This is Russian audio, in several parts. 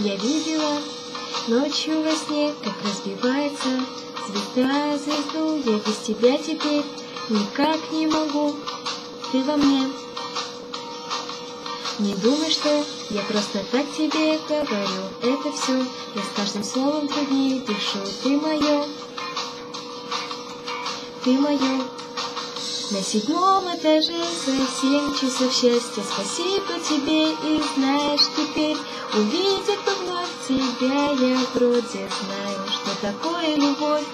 Я видела ночью во сне, как разбивается звезда о звезду. Я без тебя теперь никак не могу, ты во мне. Не думай, что я просто так тебе говорю это все. Я с каждым словом труднее дышу. Ты мое, ты мое. На 7-м этаже за 7 часов счастья. Спасибо тебе, и знаешь теперь, увидев вновь тебя, я вроде знаю, что такое любовь.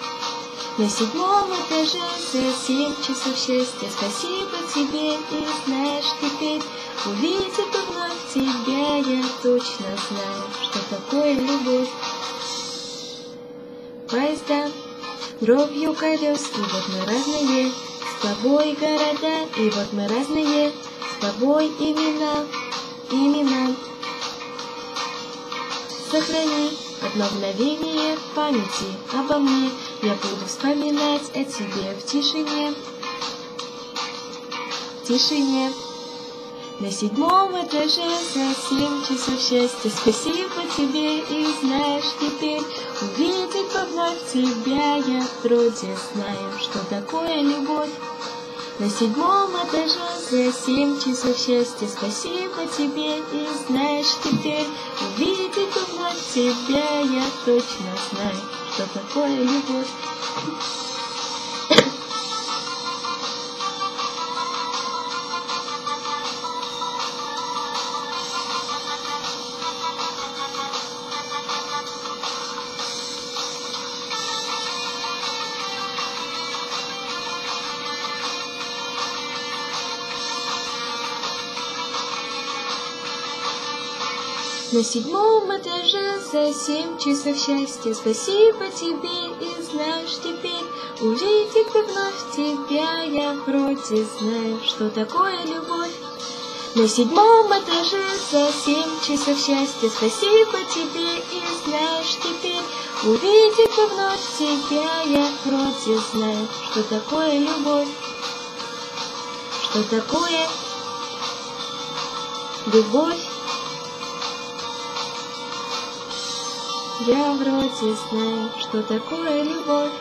На 7-м этаже за 7 часов счастья. Спасибо тебе, и знаешь теперь, увидев вновь тебя, я точно знаю, что такое любовь. Поезда дробью колес, и вот мы разные. С тобой города, и вот мы разные. С тобой имена, имена. Сохрани одно мгновение в памяти обо мне. Я буду вспоминать о тебе в тишине, в тишине. На 7-м этаже за 7 часов счастья. Спасибо тебе, и знаешь теперь, увидеть вновь тебя, я вроде знаю, что такое любовь. На 7-м этаже за 7 часов счастья. Спасибо тебе, и знаешь теперь, увидеть вновь тебя, я точно знаю, что такое любовь. На 7-м этаже за 7 часов счастья. Спасибо тебе, и знаешь теперь, увидев вновь тебя, я вроде знаю, что такое любовь. На 7-м этаже за 7 часов счастья. Спасибо тебе, и знаешь теперь, увидев вновь тебя, я вроде знаю, что такое любовь. Что такое любовь. Я вроде знаю, что такое любовь.